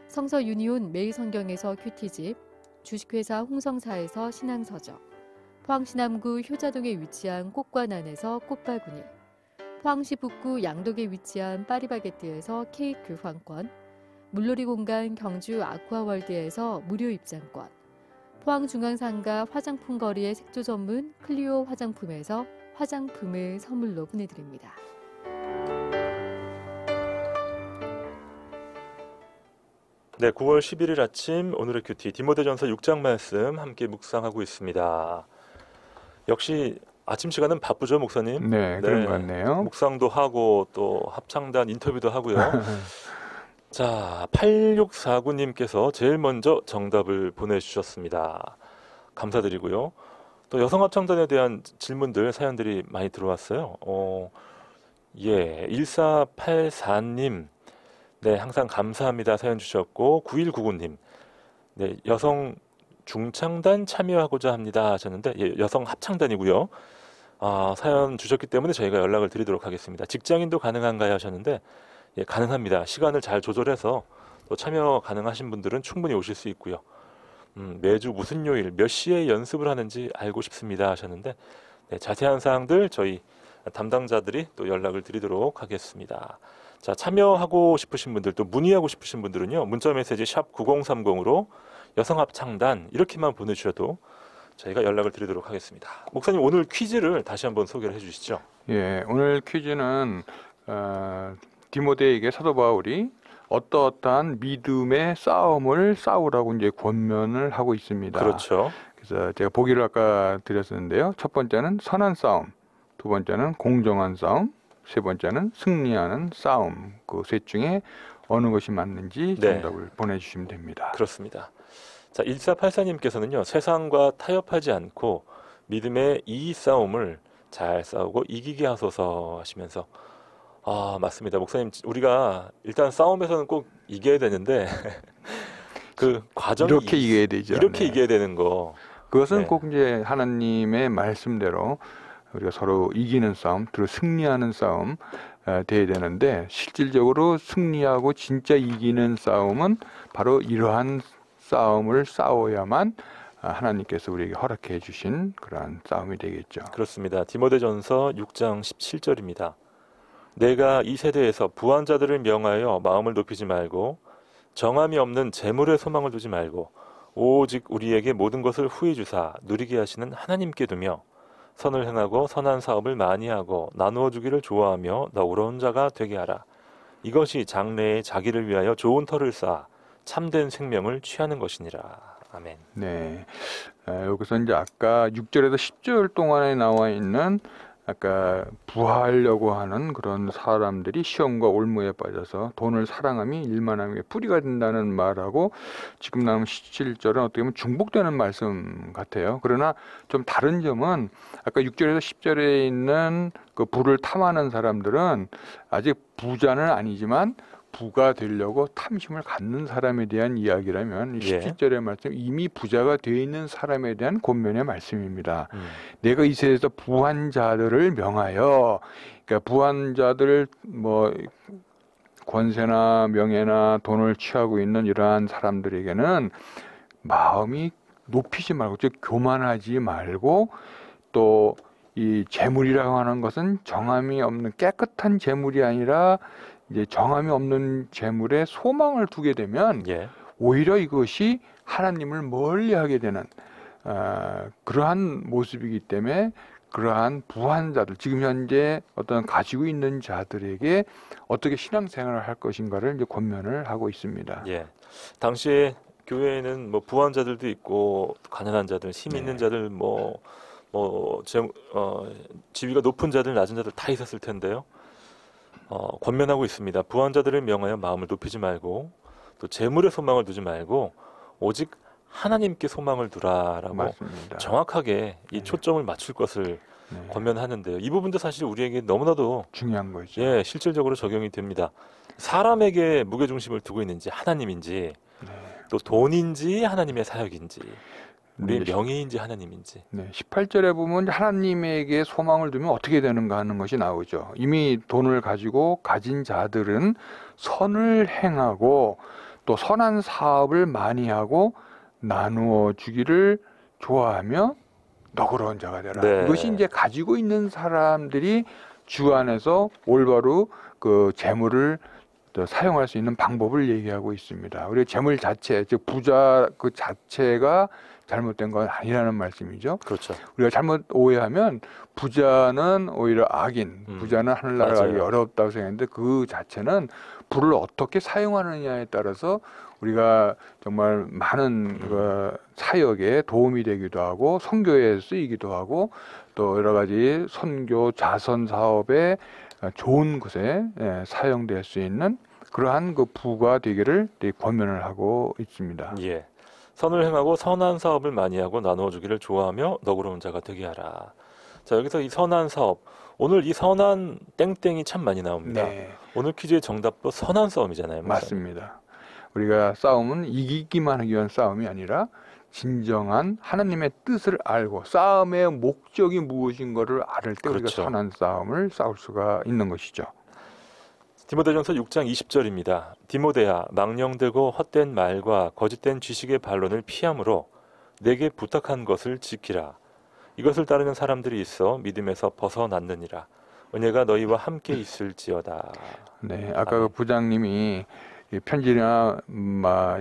성서 유니온 매일성경에서 큐티집, 주식회사 홍성사에서 신앙서적, 포항시 남구 효자동에 위치한 꽃관안에서 꽃바구니, 포항시 북구 양덕에 위치한 파리바게뜨에서 케이크 교환권, 물놀이 공간 경주 아쿠아월드에서 무료 입장권, 포항중앙상가 화장품 거리의 색조 전문 클리오 화장품에서 화장품을 선물로 보내드립니다. 네, 9월 11일 아침 오늘의 큐티 디모데전서 6장 말씀 함께 묵상하고 있습니다. 역시 아침 시간은 바쁘죠, 목사님? 네, 그런 것 같네요. 묵상도 하고 또 합창단 인터뷰도 하고요. 자, 8649님께서 제일 먼저 정답을 보내주셨습니다. 감사드리고요. 또 여성합창단에 대한 질문들, 사연들이 많이 들어왔어요. 1484님, 네, 항상 감사합니다. 사연 주셨고, 9199님, 네, 여성 중창단 참여하고자 합니다 하셨는데, 예, 여성 합창단이고요. 사연 주셨기 때문에 저희가 연락을 드리도록 하겠습니다. 직장인도 가능한가요 하셨는데, 예, 가능합니다. 시간을 잘 조절해서 또 참여 가능하신 분들은 충분히 오실 수 있고요. 매주 무슨 요일 몇 시에 연습을 하는지 알고 싶습니다 하셨는데, 네, 자세한 사항들 저희 담당자들이 또 연락을 드리도록 하겠습니다. 자, 참여하고 싶으신 분들 또 문의하고 싶으신 분들은요, 문자메시지 샵 9030으로 여성합창단 이렇게만 보내주셔도 저희가 연락을 드리도록 하겠습니다. 목사님, 오늘 퀴즈를 다시 한번 소개를 해주시죠. 예, 오늘 퀴즈는 디모데에게 사도 바울이 어떠한 믿음의 싸움을 싸우라고 이제 권면을 하고 있습니다. 그렇죠. 그래서 제가 보기를 아까 드렸었는데요. 첫 번째는 선한 싸움, 두 번째는 공정한 싸움, 세 번째는 승리하는 싸움. 그 셋 중에 어느 것이 맞는지 네. 정답을 보내주시면 됩니다. 그렇습니다. 자, 1484님께서는요, 세상과 타협하지 않고 믿음의 이 싸움을 잘 싸우고 이기게 하소서 하시면서, 맞습니다. 목사님, 우리가 일단 싸움에서는 꼭 이겨야 되는데 그 과정이 이렇게 이겨야 되죠. 이렇게 네. 이겨야 되는 거. 그것은 네. 꼭 이제 하나님의 말씀대로 우리가 서로 이기는 싸움, 그리고 승리하는 싸움 돼야 되는데, 실질적으로 승리하고 진짜 이기는 싸움은 바로 이러한 싸움을 싸워야만 하나님께서 우리에게 허락해 주신 그러한 싸움이 되겠죠. 그렇습니다. 디모데전서 6장 17절입니다. 내가 이 세대에서 부한 자들을 명하여 마음을 높이지 말고 정함이 없는 재물에 소망을 두지 말고 오직 우리에게 모든 것을 후히 주사 누리게 하시는 하나님께 두며 선을 행하고 선한 사업을 많이 하고 나누어 주기를 좋아하며 너그러운 자가 되게 하라. 이것이 장래에 자기를 위하여 좋은 터를 쌓아 참된 생명을 취하는 것이니라. 아멘. 네. 여기서 이제 아까 6절에서 10절 동안에 나와 있는 아까 부하려고 하는 그런 사람들이 시험과 올무에 빠져서 돈을 사랑함이 일만함의 뿌리가 된다는 말하고, 지금 나온 17절은 어떻게 보면 중복되는 말씀 같아요. 그러나 좀 다른 점은 아까 6절에서 10절에 있는 그 부를 탐하는 사람들은 아직 부자는 아니지만 부가 되려고 탐심을 갖는 사람에 대한 이야기라면, 예. 17절의 말씀 이미 부자가 되어 있는 사람에 대한 권면의 말씀입니다. 내가 이 세대에서 부한 자들을 명하여, 그러니까 부한 자들 권세나 명예나 돈을 취하고 있는 이러한 사람들에게는 마음이 높이지 말고, 즉 교만하지 말고, 또 이 재물이라고 하는 것은 정함이 없는 깨끗한 재물이 아니라 이제 정함이 없는 재물에 소망을 두게 되면 예. 오히려 이것이 하나님을 멀리하게 되는 그러한 모습이기 때문에 그러한 부한 자들, 지금 현재 어떤 가지고 있는 자들에게 어떻게 신앙생활을 할 것인가를 이제 권면을 하고 있습니다. 예. 당시에 교회에는 뭐 부한자들도 있고 가난한 자들, 힘 있는 자들, 지위가 높은 자들, 낮은 자들 다 있었을 텐데요. 권면하고 있습니다. 부한자들을 명하여 마음을 높이지 말고 또 재물에 소망을 두지 말고 오직 하나님께 소망을 두라라고 맞습니다. 정확하게 이 초점을 맞출 것을 네. 권면하는데요. 이 부분도 사실 우리에게 너무나도 중요한 거죠. 예, 실질적으로 적용이 됩니다. 사람에게 무게중심을 두고 있는지 하나님인지 네. 또 돈인지 하나님의 사역인지 우리의 이제 명예인지 하나님인지. 네, 18절에 보면 하나님에게 소망을 두면 어떻게 되는가 하는 것이 나오죠. 이미 돈을 가지고 가진 자들은 선을 행하고 또 선한 사업을 많이 하고 나누어 주기를 좋아하며 너그러운 자가 되라. 네. 이것이 이제 가지고 있는 사람들이 주 안에서 올바로 그 재물을 또 사용할 수 있는 방법을 얘기하고 있습니다. 우리 재물 자체, 즉 부자 그 자체가 잘못된 건 아니라는 말씀이죠. 그렇죠. 우리가 잘못 오해하면 부자는 오히려 악인, 부자는 하늘나라 가기 맞아요. 어렵다고 생각했는데 그 자체는 부를 어떻게 사용하느냐에 따라서 우리가 정말 많은 그 사역에 도움이 되기도 하고 선교에 쓰이기도 하고 또 여러 가지 선교 자선 사업에 좋은 곳에 사용될 수 있는 그러한 그 부가 되기를 권면을 하고 있습니다. 예. 선을 행하고 선한 사업을 많이 하고 나누어 주기를 좋아하며 너그러운 자가 되게 하라. 자, 여기서 이 선한 사업. 오늘 이 선한 땡땡이 참 많이 나옵니다. 네, 오늘 퀴즈의 정답도 선한 싸움이잖아요. 목사님. 맞습니다. 우리가 싸움은 이기기만 하기 위한 싸움이 아니라 진정한 하나님의 뜻을 알고 싸움의 목적이 무엇인가를 알을 때 우리가 그렇죠. 선한 싸움을 싸울 수가 있는 것이죠. 디모데전서 6장 20절입니다. 디모데야, 망령되고 헛된 말과 거짓된 지식의 반론을 피함으로 내게 부탁한 것을 지키라. 이것을 따르는 사람들이 있어 믿음에서 벗어났느니라. 은혜가 너희와 함께 있을지어다. 네, 아까 그 부장님이 이 편지나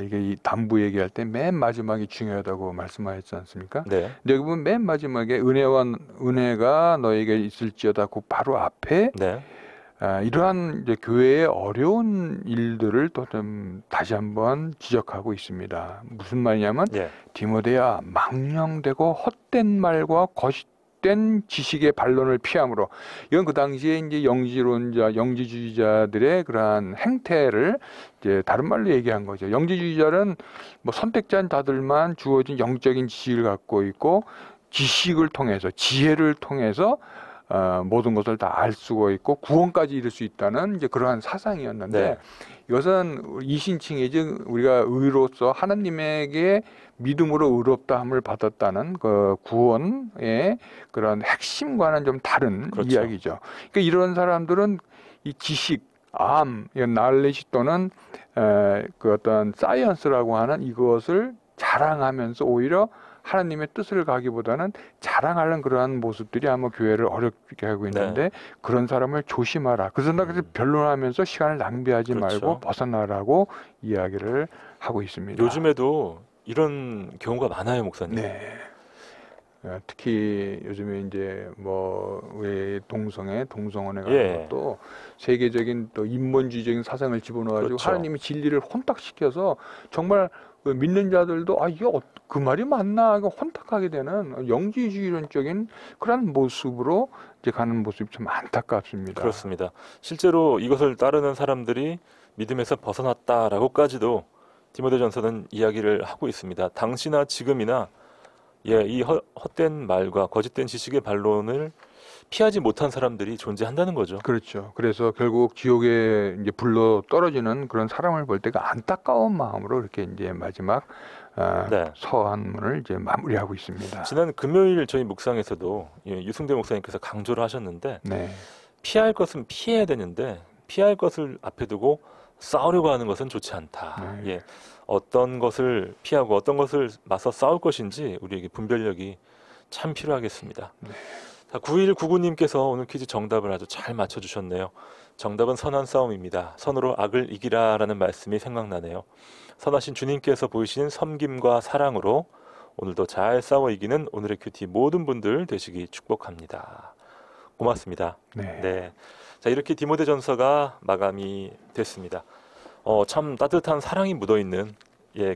이게 이 담부 얘기할 때 맨 마지막이 중요하다고 말씀하셨지 않습니까? 네. 근데 여기 보면 맨 마지막에 은혜가 너에게 있을지어다 그 바로 앞에 네. 이러한 이제 교회의 어려운 일들을 또 좀 다시 한번 지적하고 있습니다. 무슨 말이냐면 예. 디모데야 망령되고 헛된 말과 거짓된 지식의 반론을 피함으로 이건 그 당시에 이제 영지론자, 영지주의자들의 그러한 행태를 이제 다른 말로 얘기한 거죠. 영지주의자는 뭐 선택자인 자들만 주어진 영적인 지식을 갖고 있고 지식을 통해서 지혜를 통해서 모든 것을 다 알 수가 있고 구원까지 이룰 수 있다는 이제 그러한 사상이었는데 네. 이것은 이신칭이 즉 우리가 의로서 하나님에게 믿음으로 의롭다함을 받았다는 그 구원의 그런 핵심과는 좀 다른 그렇죠. 이야기죠. 그러니까 이런 사람들은 이 지식, knowledge 또는 그 어떤 사이언스라고 하는 이것을 자랑하면서 오히려 하나님의 뜻을 가기보다는 자랑하는 그러한 모습들이 아마 교회를 어렵게 하고 있는데 그런 사람을 조심하라. 그래서 변론하면서 시간을 낭비하지 그렇죠. 말고 벗어나라고 이야기를 하고 있습니다. 요즘에도 이런 경우가 많아요, 목사님. 네. 특히 요즘에 이제 왜 동성원에 가는 것도 세계적인 또 인본주의적인 사상을 집어넣어가지고 그렇죠. 하나님의 진리를 혼탁시켜서 정말 믿는 자들도 이게 그 말이 맞나 이거 혼탁하게 되는 영지주의론적인 그런 모습으로 이제 가는 모습이 참 안타깝습니다. 그렇습니다. 실제로 이것을 따르는 사람들이 믿음에서 벗어났다라고까지도 디모데전서는 이야기를 하고 있습니다. 당시나 지금이나 이 헛된 말과 거짓된 지식의 반론을 피하지 못한 사람들이 존재한다는 거죠. 그렇죠. 그래서 결국 지옥에 이제 불러 떨어지는 그런 사람을 볼 때가 안타까운 마음으로 이렇게 이제 마지막 서한문을 이제 마무리하고 있습니다. 지난 금요일 저희 묵상에서도 유승대 목사님께서 강조를 하셨는데 피할 것은 피해야 되는데 피할 것을 앞에 두고 싸우려고 하는 것은 좋지 않다. 어떤 것을 피하고 어떤 것을 맞서 싸울 것인지 우리에게 분별력이 참 필요하겠습니다. 자, 9199님께서 오늘 퀴즈 정답을 아주 잘 맞춰주셨네요. 정답은 선한 싸움입니다. 선으로 악을 이기라라는 말씀이 생각나네요. 선하신 주님께서 보이시는 섬김과 사랑으로 오늘도 잘 싸워 이기는 오늘의 큐티 모든 분들 되시기 축복합니다. 고맙습니다. 네. 자, 이렇게 디모데전서가 마감이 됐습니다. 참 따뜻한 사랑이 묻어있는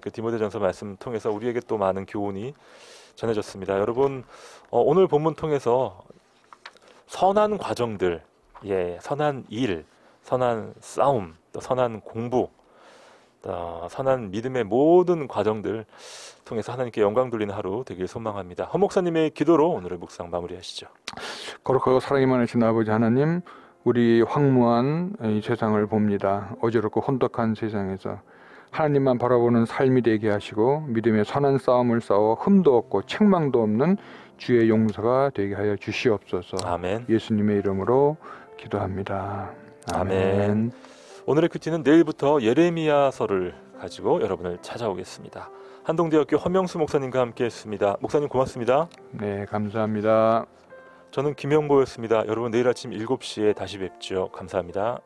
그 디모데전서 말씀 통해서 우리에게 또 많은 교훈이 전해졌습니다. 여러분, 오늘 본문 통해서 선한 과정들, 선한 일, 선한 싸움, 또 선한 공부, 선한 믿음의 모든 과정들 통해서 하나님께 영광 돌리는 하루 되길 소망합니다. 허 목사님의 기도로 오늘의 묵상 마무리하시죠. 거룩하고 사랑이 많으신 아버지 하나님, 우리 황무한 이 세상을 봅니다. 어지럽고 혼덕한 세상에서 하나님만 바라보는 삶이 되게 하시고 믿음의 선한 싸움을 싸워 흠도 없고 책망도 없는 주의 용서가 되게 하여 주시옵소서. 아멘. 예수님의 이름으로 기도합니다. 아멘. 오늘의 큐티는 내일부터 예레미야서를 가지고 여러분을 찾아오겠습니다. 한동대학교 허명수 목사님과 함께했습니다. 목사님 고맙습니다. 네, 감사합니다. 저는 김영보였습니다. 여러분 내일 아침 7시에 다시 뵙죠. 감사합니다.